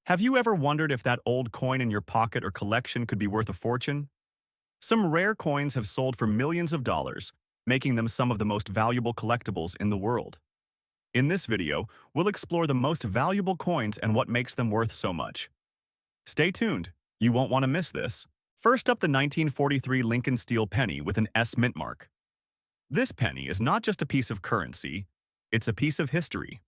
Have you ever wondered if that old coin in your pocket or collection could be worth a fortune? Some rare coins have sold for millions of dollars, making them some of the most valuable collectibles in the world. In this video, we'll explore the most valuable coins and what makes them worth so much. Stay tuned, you won't want to miss this. First up, the 1943 Lincoln Steel penny with an S mint mark. This penny is not just a piece of currency, it's a piece of history.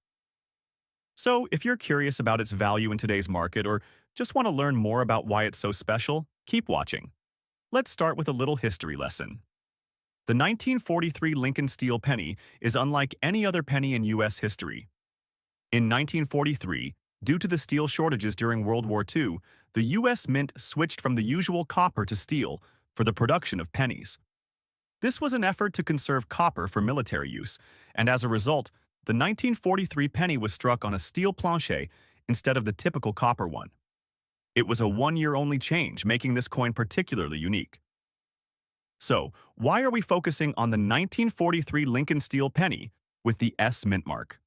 So, if you're curious about its value in today's market or just want to learn more about why it's so special, keep watching. Let's start with a little history lesson. The 1943 Lincoln Steel penny is unlike any other penny in U.S. history. In 1943, due to the steel shortages during World War II, the U.S. Mint switched from the usual copper to steel for the production of pennies. This was an effort to conserve copper for military use, and as a result, the 1943 penny was struck on a steel planche instead of the typical copper one. It was a one-year-only change, making this coin particularly unique. So, why are we focusing on the 1943 Lincoln Steel penny with the S mint mark?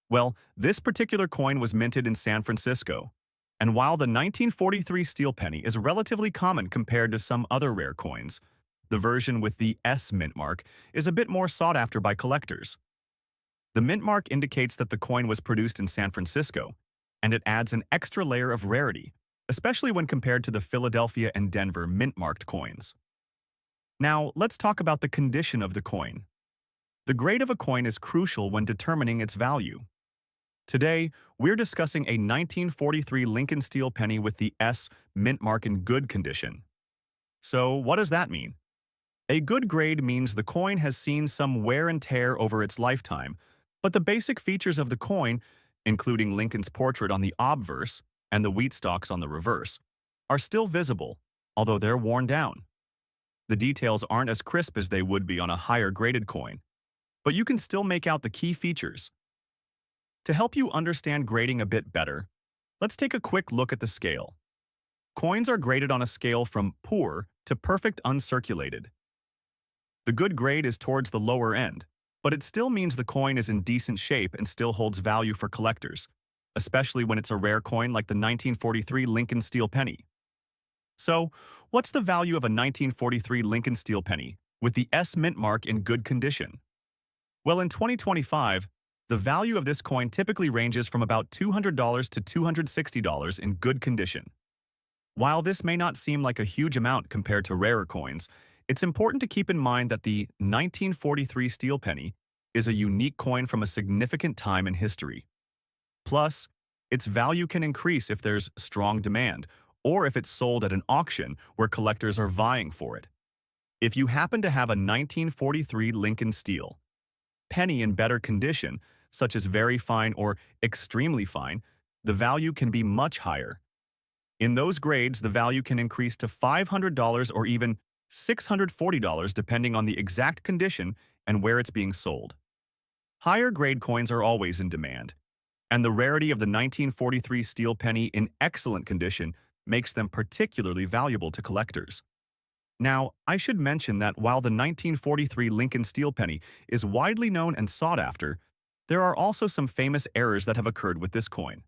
Well, this particular coin was minted in San Francisco, and while the 1943 steel penny is relatively common compared to some other rare coins, the version with the S mint mark is a bit more sought after by collectors. The mint mark indicates that the coin was produced in San Francisco, and it adds an extra layer of rarity, especially when compared to the Philadelphia and Denver mint-marked coins. Now, let's talk about the condition of the coin. The grade of a coin is crucial when determining its value. Today, we're discussing a 1943 Lincoln Steel penny with the S mint mark in good condition. So, what does that mean? A good grade means the coin has seen some wear and tear over its lifetime, but the basic features of the coin, including Lincoln's portrait on the obverse and the wheat stalks on the reverse, are still visible, although they're worn down. The details aren't as crisp as they would be on a higher-graded coin, but you can still make out the key features. To help you understand grading a bit better, let's take a quick look at the scale. Coins are graded on a scale from poor to perfect uncirculated. The good grade is towards the lower end, but it still means the coin is in decent shape and still holds value for collectors, especially when it's a rare coin like the 1943 Lincoln Steel penny. So, what's the value of a 1943 Lincoln Steel penny with the S mint mark in good condition? Well, in 2025, the value of this coin typically ranges from about $200 to $260 in good condition. While this may not seem like a huge amount compared to rarer coins, it's important to keep in mind that the 1943 steel penny is a unique coin from a significant time in history. Plus, its value can increase if there's strong demand, or if it's sold at an auction where collectors are vying for it. If you happen to have a 1943 Lincoln Steel penny in better condition, such as very fine or extremely fine, the value can be much higher. In those grades, the value can increase to $500 or even $640 depending on the exact condition and where it's being sold. Higher grade coins are always in demand, and the rarity of the 1943 steel penny in excellent condition makes them particularly valuable to collectors. Now, I should mention that while the 1943 Lincoln Steel penny is widely known and sought after, there are also some famous errors that have occurred with this coin.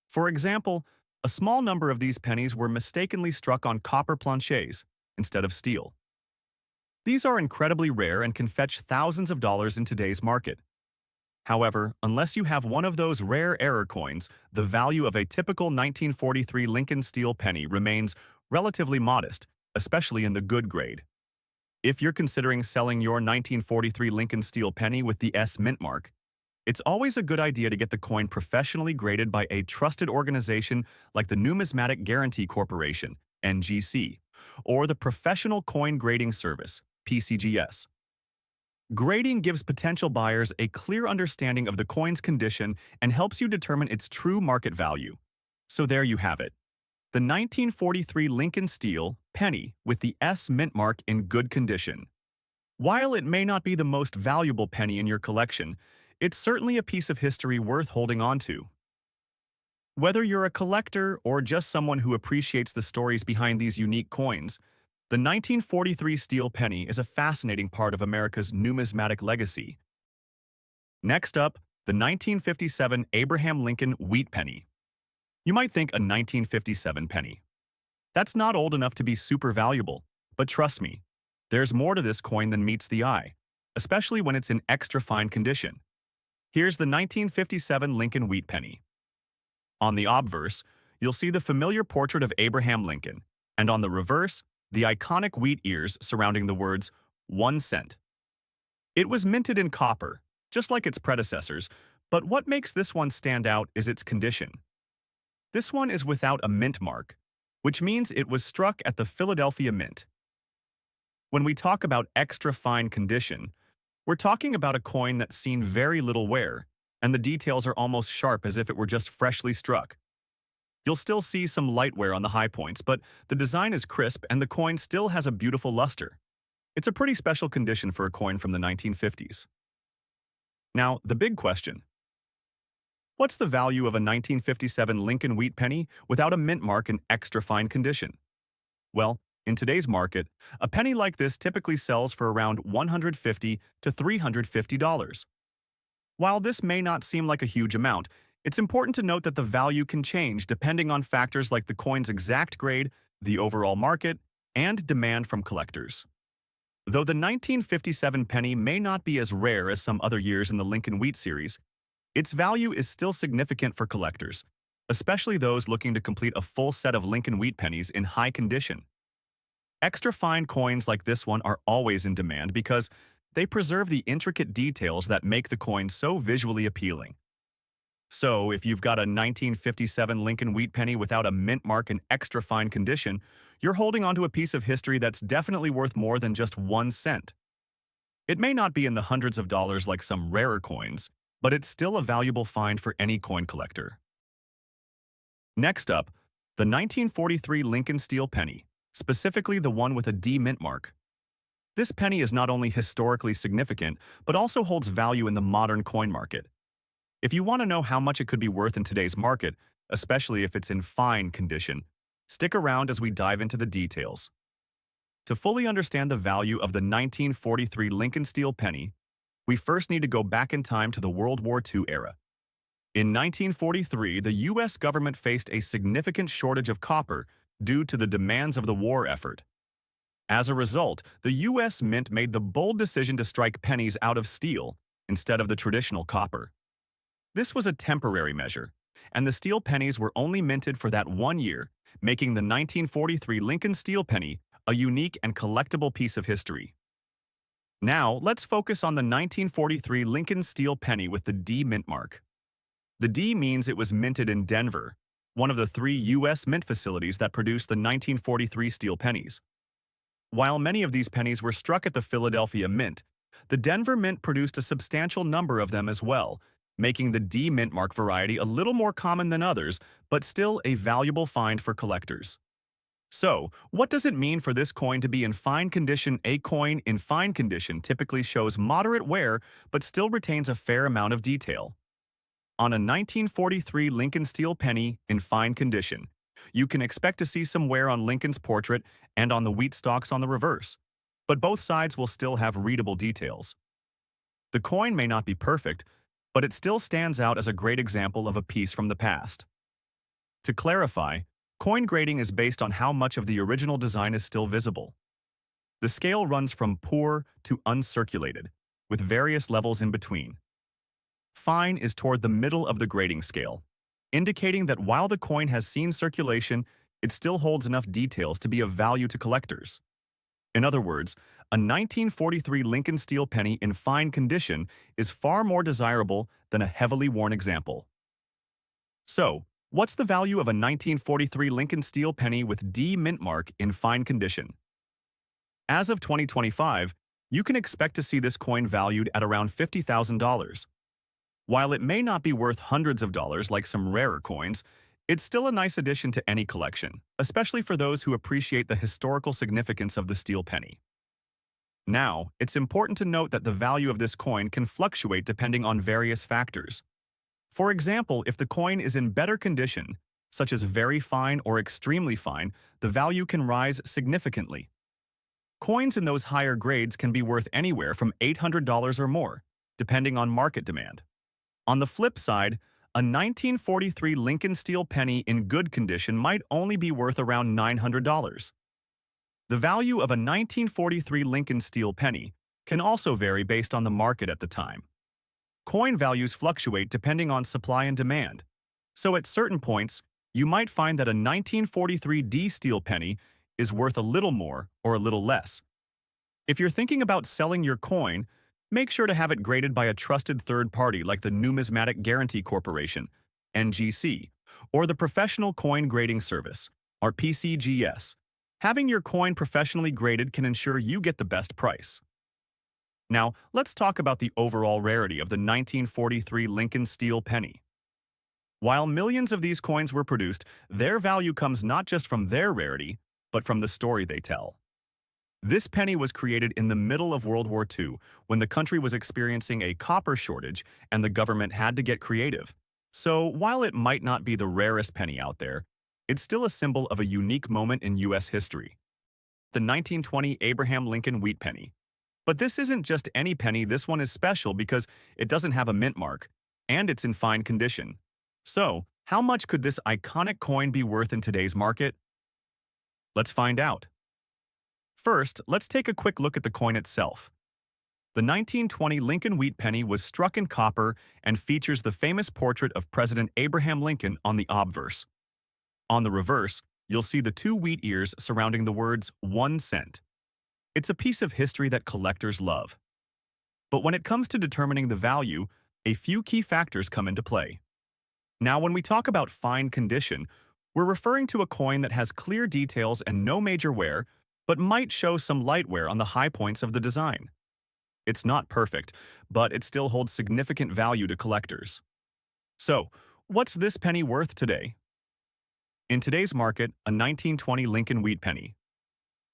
For example, a small number of these pennies were mistakenly struck on copper planches instead of steel. These are incredibly rare and can fetch thousands of dollars in today's market. However, unless you have one of those rare error coins, the value of a typical 1943 Lincoln Steel penny remains relatively modest, especially in the good grade. If you're considering selling your 1943 Lincoln Steel penny with the S mint mark, it's always a good idea to get the coin professionally graded by a trusted organization like the Numismatic Guarantee Corporation, NGC, or the Professional Coin Grading Service, PCGS. Grading gives potential buyers a clear understanding of the coin's condition and helps you determine its true market value. So there you have it. The 1943 Lincoln Steel penny with the S mint mark in good condition. While it may not be the most valuable penny in your collection, it's certainly a piece of history worth holding on to. Whether you're a collector or just someone who appreciates the stories behind these unique coins, the 1943 steel penny is a fascinating part of America's numismatic legacy. Next up, the 1957 Abraham Lincoln wheat penny. You might think a 1957 penny. That's not old enough to be super valuable, but trust me, there's more to this coin than meets the eye, especially when it's in extra fine condition. Here's the 1957 Lincoln wheat penny. On the obverse, you'll see the familiar portrait of Abraham Lincoln, and on the reverse, the iconic wheat ears surrounding the words 1 cent. It was minted in copper, just like its predecessors, but what makes this one stand out is its condition. This one is without a mint mark, which means it was struck at the Philadelphia Mint. When we talk about extra fine condition, we're talking about a coin that's seen very little wear, and the details are almost sharp as if it were just freshly struck. You'll still see some light wear on the high points, but the design is crisp and the coin still has a beautiful luster. It's a pretty special condition for a coin from the 1950s. Now, the big question. What's the value of a 1957 Lincoln wheat penny without a mint mark in extra fine condition? Well, in today's market, a penny like this typically sells for around $150 to $350. While this may not seem like a huge amount, it's important to note that the value can change depending on factors like the coin's exact grade, the overall market, and demand from collectors. Though the 1957 penny may not be as rare as some other years in the Lincoln Wheat series, its value is still significant for collectors, especially those looking to complete a full set of Lincoln Wheat pennies in high condition. Extra fine coins like this one are always in demand because they preserve the intricate details that make the coin so visually appealing. So, if you've got a 1957 Lincoln Wheat penny without a mint mark in extra fine condition, you're holding onto a piece of history that's definitely worth more than just 1 cent. It may not be in the hundreds of dollars like some rarer coins, but it's still a valuable find for any coin collector. Next up, the 1943 Lincoln Steel penny, specifically the one with a D mint mark. This penny is not only historically significant, but also holds value in the modern coin market. If you want to know how much it could be worth in today's market, especially if it's in fine condition, stick around as we dive into the details. To fully understand the value of the 1943 Lincoln Steel penny, we first need to go back in time to the World War II era. In 1943, the U.S. government faced a significant shortage of copper due to the demands of the war effort. As a result, the U.S. Mint made the bold decision to strike pennies out of steel instead of the traditional copper. This was a temporary measure, and the steel pennies were only minted for that 1 year, making the 1943 Lincoln Steel penny a unique and collectible piece of history. Now, let's focus on the 1943 Lincoln Steel penny with the D mint mark. The D means it was minted in Denver, one of the 3 U.S. mint facilities that produced the 1943 steel pennies. While many of these pennies were struck at the Philadelphia Mint, the Denver Mint produced a substantial number of them as well, making the D mint mark variety a little more common than others, but still a valuable find for collectors. So, what does it mean for this coin to be in fine condition? A coin in fine condition typically shows moderate wear, but still retains a fair amount of detail. On a 1943 Lincoln Steel penny in fine condition, you can expect to see some wear on Lincoln's portrait and on the wheat stalks on the reverse, but both sides will still have readable details. The coin may not be perfect, but it still stands out as a great example of a piece from the past. To clarify, coin grading is based on how much of the original design is still visible. The scale runs from poor to uncirculated, with various levels in between. Fine is toward the middle of the grading scale, indicating that while the coin has seen circulation, it still holds enough details to be of value to collectors. In other words, a 1943 Lincoln Steel penny in fine condition is far more desirable than a heavily worn example. So, what's the value of a 1943 Lincoln Steel penny with D mint mark in fine condition? As of 2025, you can expect to see this coin valued at around $50,000. While it may not be worth hundreds of dollars like some rarer coins, it's still a nice addition to any collection, especially for those who appreciate the historical significance of the steel penny. Now, it's important to note that the value of this coin can fluctuate depending on various factors. For example, if the coin is in better condition, such as very fine or extremely fine, the value can rise significantly. Coins in those higher grades can be worth anywhere from $800 or more, depending on market demand. On the flip side, A 1943 Lincoln steel penny in good condition might only be worth around $900. The value of a 1943 Lincoln steel penny can also vary based on the market at the time. Coin values fluctuate depending on supply and demand, so at certain points, you might find that a 1943 D steel penny is worth a little more or a little less. If you're thinking about selling your coin, make sure to have it graded by a trusted third party like the Numismatic Guarantee Corporation, NGC, or the Professional Coin Grading Service, or PCGS. Having your coin professionally graded can ensure you get the best price. Now, let's talk about the overall rarity of the 1943 Lincoln steel penny. While millions of these coins were produced, their value comes not just from their rarity, but from the story they tell. This penny was created in the middle of World War II, when the country was experiencing a copper shortage and the government had to get creative. So, while it might not be the rarest penny out there, it's still a symbol of a unique moment in U.S. history. The 1920 Abraham Lincoln wheat penny. But this isn't just any penny, this one is special because it doesn't have a mint mark, and it's in fine condition. So, how much could this iconic coin be worth in today's market? Let's find out. First, let's take a quick look at the coin itself. The 1920 Lincoln wheat penny was struck in copper and features the famous portrait of President Abraham Lincoln on the obverse. On the reverse, you'll see the two wheat ears surrounding the words 1 cent. It's a piece of history that collectors love. But when it comes to determining the value, a few key factors come into play. Now, when we talk about fine condition, we're referring to a coin that has clear details and no major wear, but might show some light wear on the high points of the design. It's not perfect, but it still holds significant value to collectors. So, what's this penny worth today? In today's market, a 1920 Lincoln wheat penny,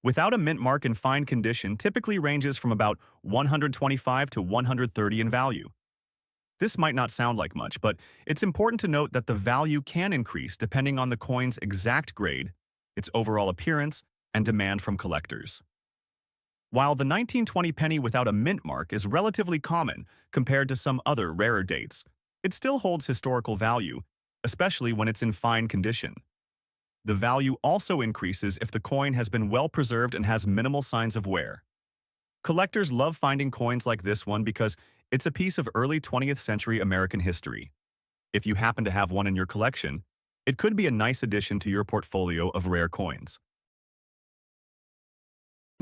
without a mint mark in fine condition, typically ranges from about $125 to $130 in value. This might not sound like much, but it's important to note that the value can increase depending on the coin's exact grade, its overall appearance, and demand from collectors. While the 1920 penny without a mint mark is relatively common compared to some other rarer dates, it still holds historical value, especially when it's in fine condition. The value also increases if the coin has been well preserved and has minimal signs of wear. Collectors love finding coins like this one because it's a piece of early 20th century American history. If you happen to have one in your collection, it could be a nice addition to your portfolio of rare coins.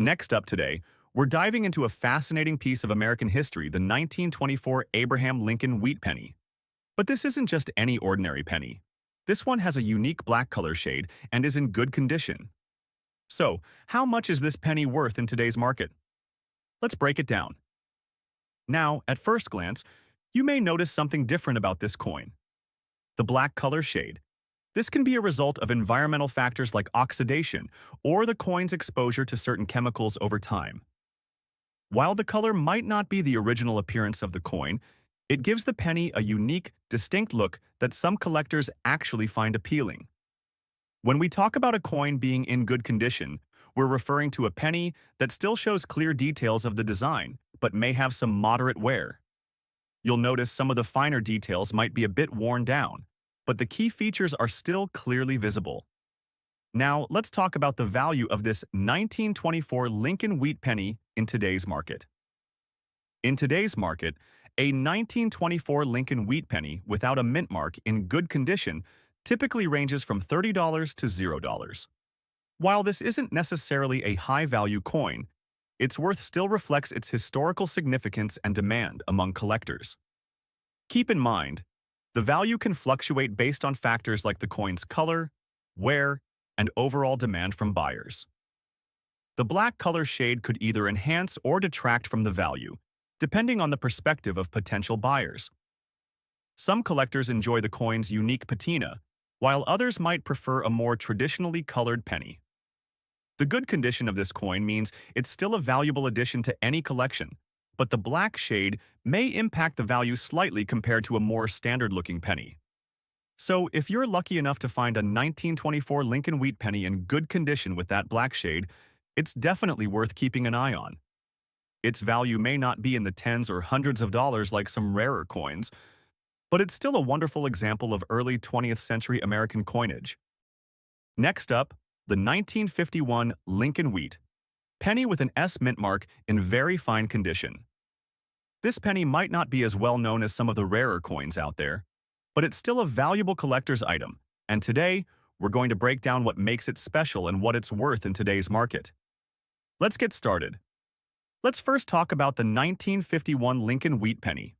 Next up today, we're diving into a fascinating piece of American history, the 1924 Abraham Lincoln wheat penny. But this isn't just any ordinary penny. This one has a unique black color shade and is in good condition. So, how much is this penny worth in today's market? Let's break it down. Now, at first glance, you may notice something different about this coin. The black color shade. This can be a result of environmental factors like oxidation or the coin's exposure to certain chemicals over time. While the color might not be the original appearance of the coin, it gives the penny a unique, distinct look that some collectors actually find appealing. When we talk about a coin being in good condition, we're referring to a penny that still shows clear details of the design, but may have some moderate wear. You'll notice some of the finer details might be a bit worn down, but the key features are still clearly visible. Now, let's talk about the value of this 1924 Lincoln wheat penny in today's market. In today's market, a 1924 Lincoln wheat penny without a mint mark in good condition typically ranges from $30 to $0. While this isn't necessarily a high-value coin, its worth still reflects its historical significance and demand among collectors. Keep in mind, the value can fluctuate based on factors like the coin's color, wear, and overall demand from buyers. The black color shade could either enhance or detract from the value, depending on the perspective of potential buyers. Some collectors enjoy the coin's unique patina, while others might prefer a more traditionally colored penny. The good condition of this coin means it's still a valuable addition to any collection, but the black shade may impact the value slightly compared to a more standard-looking penny. So, if you're lucky enough to find a 1924 Lincoln wheat penny in good condition with that black shade, it's definitely worth keeping an eye on. Its value may not be in the tens or hundreds of dollars like some rarer coins, but it's still a wonderful example of early 20th century American coinage. Next up, the 1951 Lincoln Wheat, penny with an S mint mark in very fine condition. This penny might not be as well known as some of the rarer coins out there, but it's still a valuable collector's item, and today, we're going to break down what makes it special and what it's worth in today's market. Let's get started. Let's first talk about the 1951 Lincoln Wheat penny.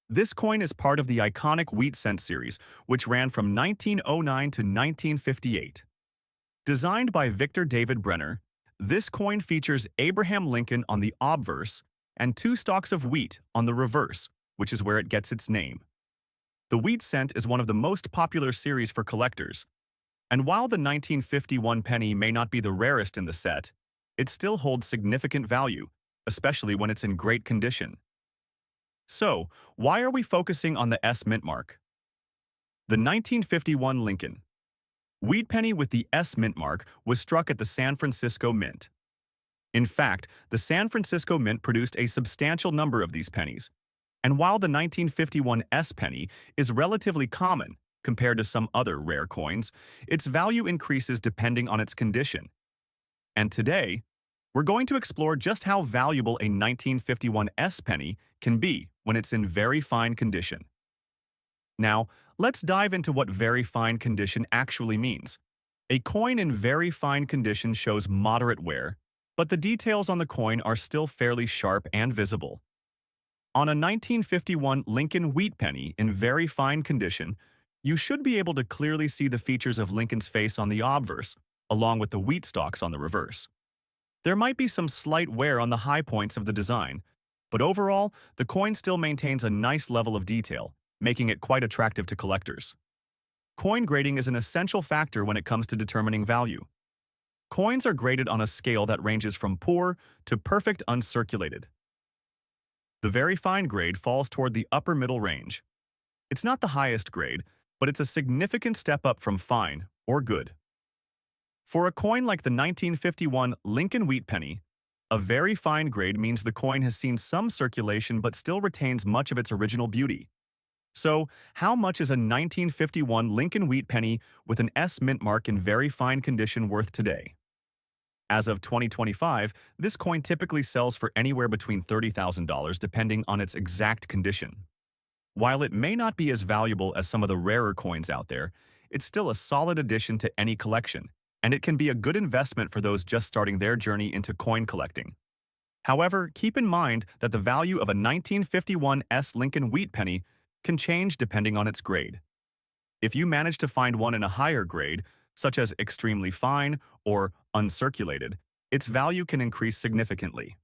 This coin is part of the iconic wheat cent series, which ran from 1909 to 1958. Designed by Victor David Brenner, this coin features Abraham Lincoln on the obverse and two stalks of wheat on the reverse, which is where it gets its name. The wheat cent is one of the most popular series for collectors, and while the 1951 penny may not be the rarest in the set, it still holds significant value, especially when it's in great condition. So, why are we focusing on the S mint mark? The 1951 Lincoln Wheat penny with the S mint mark was struck at the San Francisco Mint. In fact, the San Francisco Mint produced a substantial number of these pennies, and while the 1951 S penny is relatively common compared to some other rare coins, its value increases depending on its condition. And today, we're going to explore just how valuable a 1951 S penny can be when it's in very fine condition. Now, let's dive into what very fine condition actually means. A coin in very fine condition shows moderate wear, but the details on the coin are still fairly sharp and visible. On a 1951 Lincoln Wheat penny in very fine condition, you should be able to clearly see the features of Lincoln's face on the obverse, along with the wheat stalks on the reverse. There might be some slight wear on the high points of the design, but overall, the coin still maintains a nice level of detail, making it quite attractive to collectors. Coin grading is an essential factor when it comes to determining value. Coins are graded on a scale that ranges from poor to perfect uncirculated. The very fine grade falls toward the upper middle range. It's not the highest grade, but it's a significant step up from fine or good. For a coin like the 1951 Lincoln Wheat penny, a very fine grade means the coin has seen some circulation but still retains much of its original beauty. So, how much is a 1951 Lincoln Wheat penny with an S mint mark in very fine condition worth today? As of 2025, this coin typically sells for anywhere between $30,000 depending on its exact condition. While it may not be as valuable as some of the rarer coins out there, it's still a solid addition to any collection, and it can be a good investment for those just starting their journey into coin collecting. However, keep in mind that the value of a 1951 S Lincoln Wheat penny can change depending on its grade. If you manage to find one in a higher grade, such as extremely fine or uncirculated, its value can increase significantly.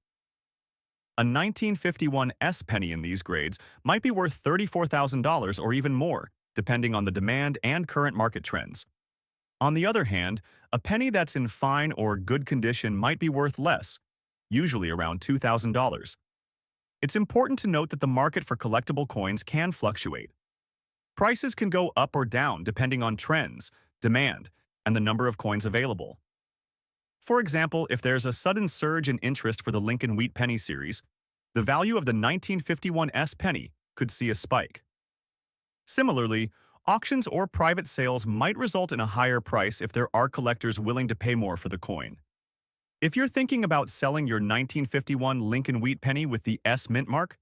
A 1951 S penny in these grades might be worth $34,000 or even more, depending on the demand and current market trends. On the other hand, a penny that's in fine or good condition might be worth less, usually around $2,000. It's important to note that the market for collectible coins can fluctuate. Prices can go up or down depending on trends, demand, and the number of coins available. For example, if there's a sudden surge in interest for the Lincoln Wheat penny series, the value of the 1951 S penny could see a spike. Similarly, auctions or private sales might result in a higher price if there are collectors willing to pay more for the coin. If you're thinking about selling your 1951 Lincoln Wheat penny with the S mint mark,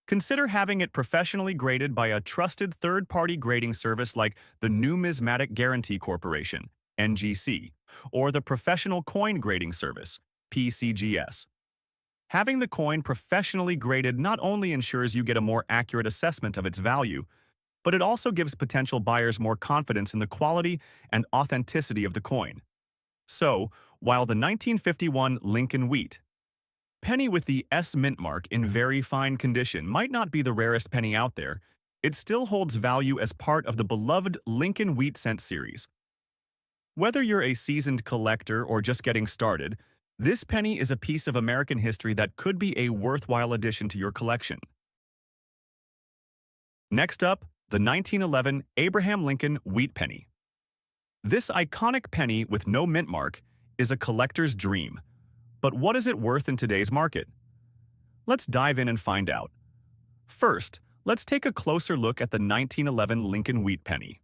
consider having it professionally graded by a trusted third-party grading service like the Numismatic Guarantee Corporation, NGC, or the Professional Coin Grading Service, PCGS. Having the coin professionally graded not only ensures you get a more accurate assessment of its value, but it also gives potential buyers more confidence in the quality and authenticity of the coin. So, while the 1951 Lincoln Wheat penny with the S mint mark in very fine condition might not be the rarest penny out there, it still holds value as part of the beloved Lincoln Wheat cent series. Whether you're a seasoned collector or just getting started, this penny is a piece of American history that could be a worthwhile addition to your collection. Next up, the 1911 Abraham Lincoln Wheat penny. This iconic penny with no mint mark is a collector's dream. But what is it worth in today's market? Let's dive in and find out. First, let's take a closer look at the 1911 Lincoln wheat penny.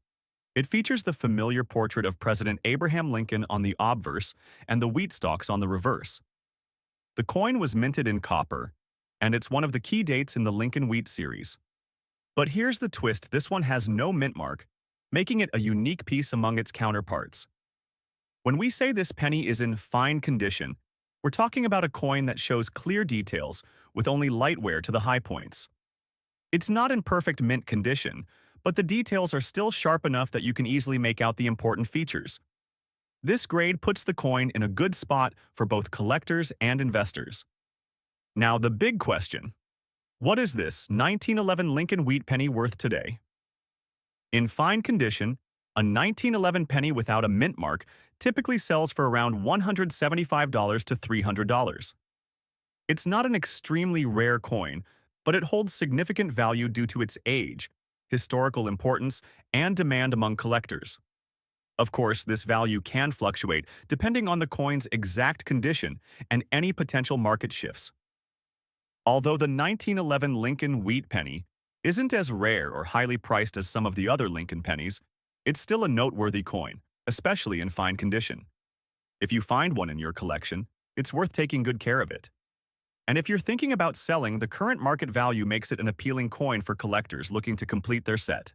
It features the familiar portrait of President Abraham Lincoln on the obverse and the wheat stalks on the reverse. The coin was minted in copper, and it's one of the key dates in the Lincoln wheat series. But here's the twist: this one has no mint mark, making it a unique piece among its counterparts. When we say this penny is in fine condition, we're talking about a coin that shows clear details with only light wear to the high points. It's not in perfect mint condition, but the details are still sharp enough that you can easily make out the important features. This grade puts the coin in a good spot for both collectors and investors. Now the big question: what is this 1911 Lincoln wheat penny worth today? In fine condition, a 1911 penny without a mint mark typically sells for around $175 to $300. It's not an extremely rare coin, but it holds significant value due to its age, historical importance, and demand among collectors. Of course, this value can fluctuate depending on the coin's exact condition and any potential market shifts. Although the 1911 Lincoln wheat penny isn't as rare or highly priced as some of the other Lincoln pennies, it's still a noteworthy coin, especially in fine condition. If you find one in your collection, it's worth taking good care of it. And if you're thinking about selling, the current market value makes it an appealing coin for collectors looking to complete their set.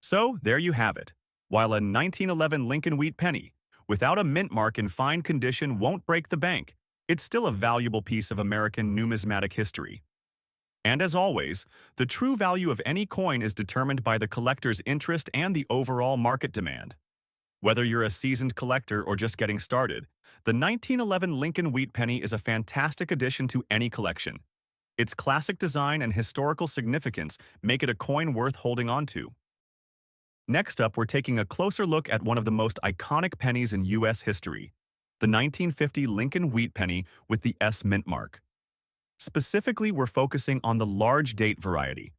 So, there you have it. While a 1911 Lincoln wheat penny, without a mint mark in fine condition, won't break the bank, it's still a valuable piece of American numismatic history. And as always, the true value of any coin is determined by the collector's interest and the overall market demand. Whether you're a seasoned collector or just getting started, the 1911 Lincoln wheat penny is a fantastic addition to any collection. Its classic design and historical significance make it a coin worth holding on to. Next up, we're taking a closer look at one of the most iconic pennies in U.S. history, the 1950 Lincoln wheat penny with the S mint mark. Specifically, we're focusing on the large date variety,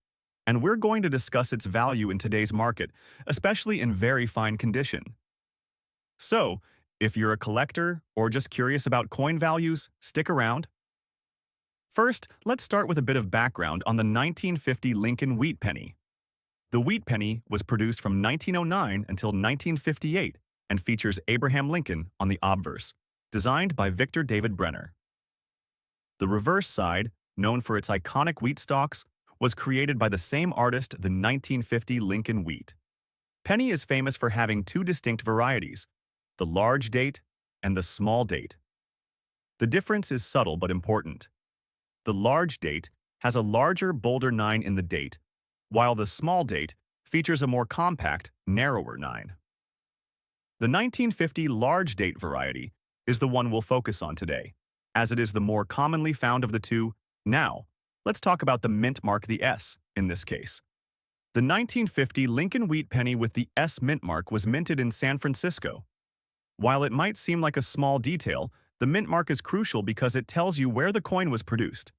and we're going to discuss its value in today's market, especially in very fine condition. So, if you're a collector or just curious about coin values, stick around. First, let's start with a bit of background on the 1950 Lincoln wheat penny. The wheat penny was produced from 1909 until 1958 and features Abraham Lincoln on the obverse, designed by Victor David Brenner. The reverse side, known for its iconic wheat stalks, was created by the same artist, the 1950 Lincoln wheat. Penny is famous for having two distinct varieties, the large date and the small date. The difference is subtle but important. The large date has a larger, bolder 9 in the date, while the small date features a more compact, narrower 9. The 1950 large date variety is the one we'll focus on today, as it is the more commonly found of the two. Now, let's talk about the mint mark, the S, in this case. The 1950 Lincoln wheat penny with the S mint mark was minted in San Francisco. While it might seem like a small detail, the mint mark is crucial because it tells you where the coin was produced.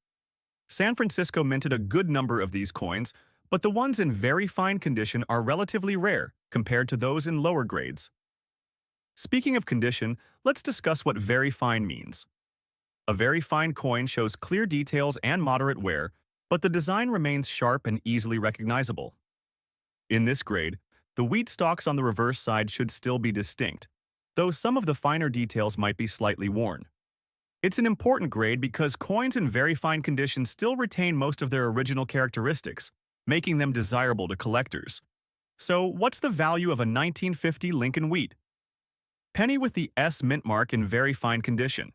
San Francisco minted a good number of these coins, but the ones in very fine condition are relatively rare compared to those in lower grades. Speaking of condition, let's discuss what very fine means. A very fine coin shows clear details and moderate wear, but the design remains sharp and easily recognizable. In this grade, the wheat stalks on the reverse side should still be distinct, though some of the finer details might be slightly worn. It's an important grade because coins in very fine condition still retain most of their original characteristics, making them desirable to collectors. So, what's the value of a 1950 Lincoln wheat penny with the S mint mark in very fine condition?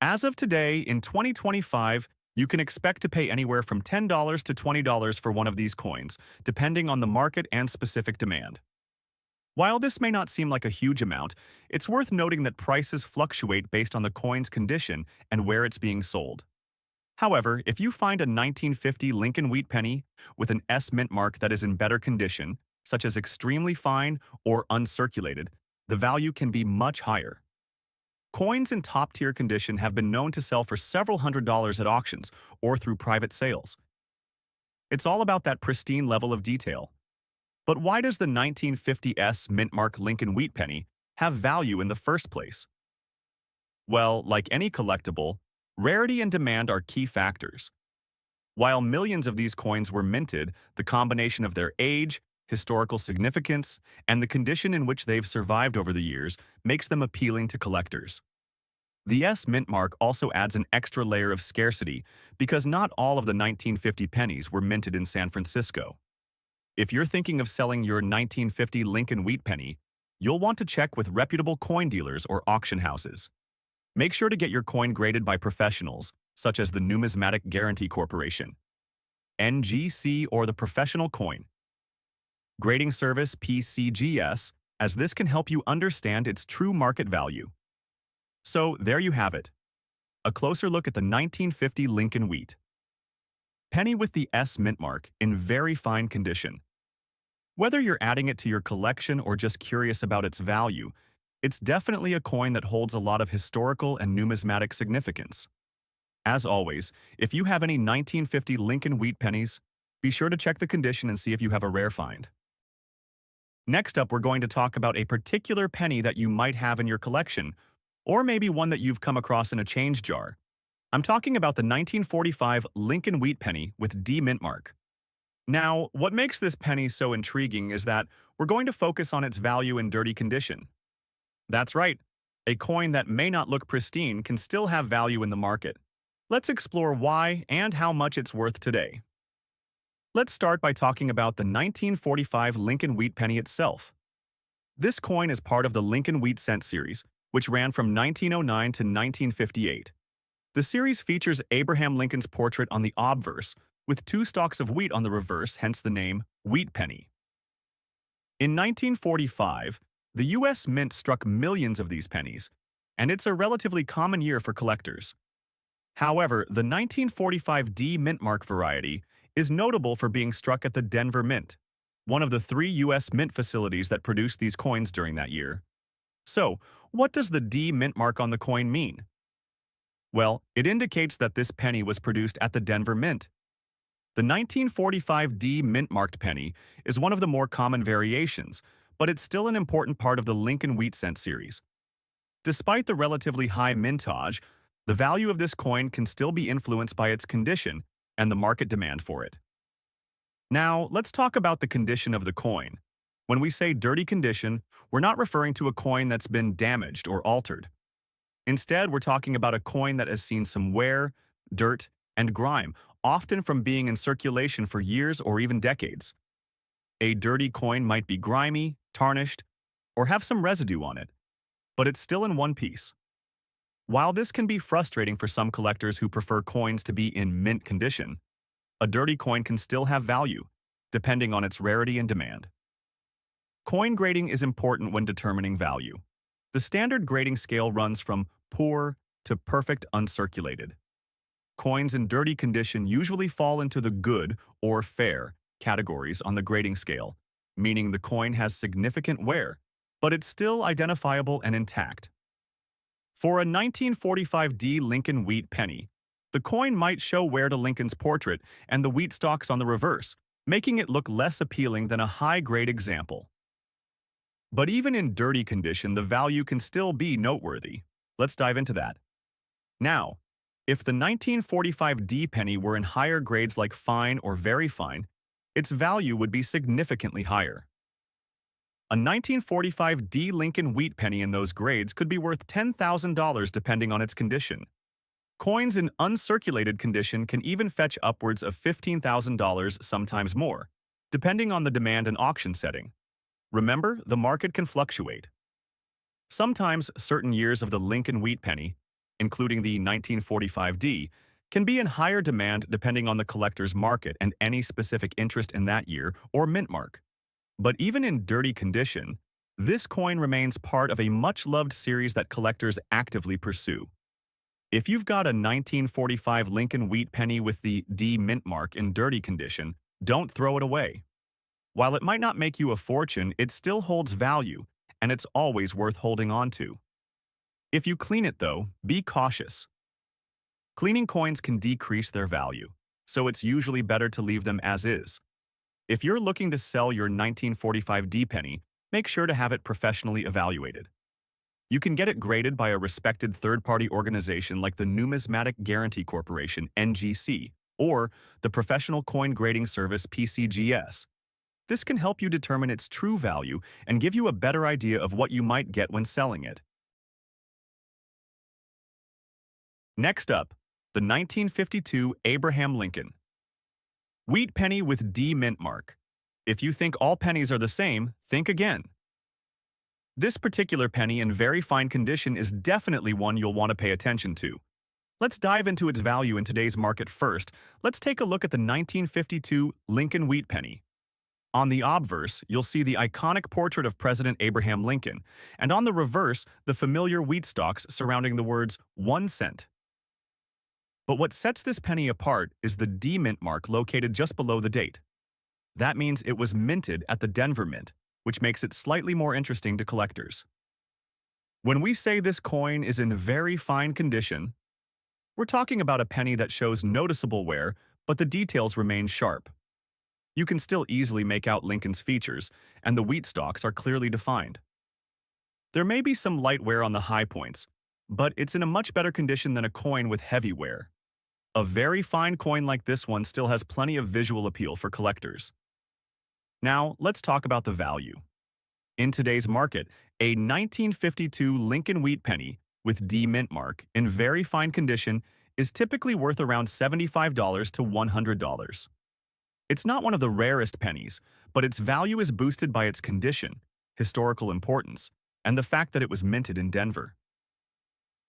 As of today, in 2025, you can expect to pay anywhere from $10 to $20 for one of these coins, depending on the market and specific demand. While this may not seem like a huge amount, it's worth noting that prices fluctuate based on the coin's condition and where it's being sold. However, if you find a 1950 Lincoln wheat penny with an S mint mark that is in better condition, such as extremely fine or uncirculated, the value can be much higher. Coins in top-tier condition have been known to sell for several $100s at auctions or through private sales. It's all about that pristine level of detail. But why does the 1950 S mint mark Lincoln wheat penny have value in the first place? Well, like any collectible, rarity and demand are key factors. While millions of these coins were minted, the combination of their age, historical significance, and the condition in which they've survived over the years makes them appealing to collectors. The S mint mark also adds an extra layer of scarcity because not all of the 1950 pennies were minted in San Francisco. If you're thinking of selling your 1950 Lincoln wheat penny, you'll want to check with reputable coin dealers or auction houses. Make sure to get your coin graded by professionals, such as the Numismatic Guarantee Corporation, NGC, or the Professional Coin Grading Service (PCGS), as this can help you understand its true market value. So there you have it, a closer look at the 1950 Lincoln wheat penny with the S mint mark in very fine condition. Whether you're adding it to your collection or just curious about its value, it's definitely a coin that holds a lot of historical and numismatic significance. As always, if you have any 1950 Lincoln wheat pennies, be sure to check the condition and see if you have a rare find. Next up, we're going to talk about a particular penny that you might have in your collection, or maybe one that you've come across in a change jar. I'm talking about the 1945 Lincoln wheat penny with D mint mark. Now, what makes this penny so intriguing is that we're going to focus on its value in dirty condition. That's right, a coin that may not look pristine can still have value in the market. Let's explore why and how much it's worth today. Let's start by talking about the 1945 Lincoln wheat penny itself. This coin is part of the Lincoln wheat cent series, which ran from 1909 to 1958. The series features Abraham Lincoln's portrait on the obverse, with two stalks of wheat on the reverse, hence the name wheat penny. In 1945, the U.S. Mint struck millions of these pennies, and it's a relatively common year for collectors. However, the 1945 D mint mark variety is notable for being struck at the Denver Mint, one of the 3 U.S. mint facilities that produced these coins during that year. So, what does the D mint mark on the coin mean? Well, it indicates that this penny was produced at the Denver Mint. The 1945 D mint-marked penny is one of the more common variations, but it's still an important part of the Lincoln wheat cent series. Despite the relatively high mintage, the value of this coin can still be influenced by its condition and the market demand for it. Now, let's talk about the condition of the coin. When we say dirty condition, we're not referring to a coin that's been damaged or altered. Instead, we're talking about a coin that has seen some wear, dirt, and grime, often from being in circulation for years or even decades. A dirty coin might be grimy, tarnished, or have some residue on it, but it's still in one piece. While this can be frustrating for some collectors who prefer coins to be in mint condition, a dirty coin can still have value, depending on its rarity and demand. Coin grading is important when determining value. The standard grading scale runs from poor to perfect uncirculated. Coins in dirty condition usually fall into the good or fair categories on the grading scale, meaning the coin has significant wear, but it's still identifiable and intact. For a 1945 D Lincoln wheat penny, the coin might show wear to Lincoln's portrait and the wheat stalks on the reverse, making it look less appealing than a high-grade example. But even in dirty condition, the value can still be noteworthy. Let's dive into that. Now, if the 1945 D penny were in higher grades like fine or very fine, its value would be significantly higher. A 1945 D Lincoln wheat penny in those grades could be worth $10,000 depending on its condition. Coins in uncirculated condition can even fetch upwards of $15,000, sometimes more, depending on the demand and auction setting. Remember, the market can fluctuate. Sometimes certain years of the Lincoln wheat penny, including the 1945 D, can be in higher demand depending on the collector's market and any specific interest in that year or mint mark. But even in dirty condition, this coin remains part of a much-loved series that collectors actively pursue. If you've got a 1945 Lincoln wheat penny with the D mint mark in dirty condition, don't throw it away. While it might not make you a fortune, it still holds value, and it's always worth holding on to. If you clean it, though, be cautious. Cleaning coins can decrease their value, so it's usually better to leave them as is. If you're looking to sell your 1945 D penny, make sure to have it professionally evaluated. You can get it graded by a respected third-party organization like the Numismatic Guarantee Corporation (NGC) or the professional coin grading service PCGS. This can help you determine its true value and give you a better idea of what you might get when selling it. Next up, the 1952 Abraham Lincoln Wheat penny with D mint mark. If you think all pennies are the same, think again. This particular penny in very fine condition is definitely one you'll want to pay attention to. Let's dive into its value in today's market first. Let's take a look at the 1952 Lincoln wheat penny. On the obverse, you'll see the iconic portrait of President Abraham Lincoln, and on the reverse, the familiar wheat stalks surrounding the words 1 cent. But what sets this penny apart is the D mint mark located just below the date. That means it was minted at the Denver Mint, which makes it slightly more interesting to collectors. When we say this coin is in very fine condition, we're talking about a penny that shows noticeable wear, but the details remain sharp. You can still easily make out Lincoln's features, and the wheat stalks are clearly defined. There may be some light wear on the high points, but it's in a much better condition than a coin with heavy wear. A very fine coin like this one still has plenty of visual appeal for collectors. Now, let's talk about the value. In today's market, a 1952 Lincoln wheat penny with D mint mark in very fine condition is typically worth around $75 to $100. It's not one of the rarest pennies, but its value is boosted by its condition, historical importance, and the fact that it was minted in Denver.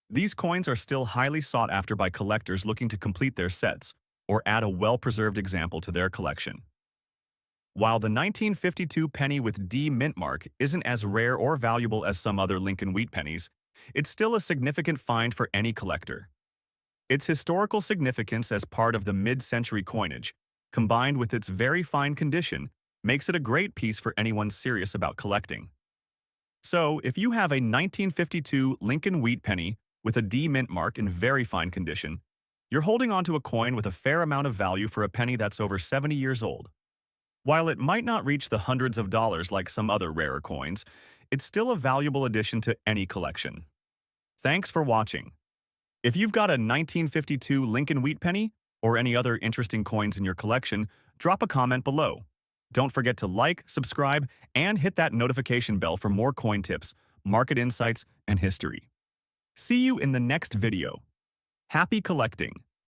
These coins are still highly sought after by collectors looking to complete their sets or add a well-preserved example to their collection. While the 1952 penny with D mint mark isn't as rare or valuable as some other Lincoln wheat pennies, it's still a significant find for any collector. Its historical significance as part of the mid-century coinage, combined with its very fine condition, makes it a great piece for anyone serious about collecting. So, if you have a 1952 Lincoln wheat penny with a D mint mark in very fine condition, you're holding onto a coin with a fair amount of value for a penny that's over 70 years old. While it might not reach the hundreds of dollars like some other rarer coins, it's still a valuable addition to any collection. Thanks for watching. If you've got a 1952 Lincoln wheat penny or any other interesting coins in your collection, drop a comment below. Don't forget to like, subscribe, and hit that notification bell for more coin tips, market insights, and history. See you in the next video. Happy collecting!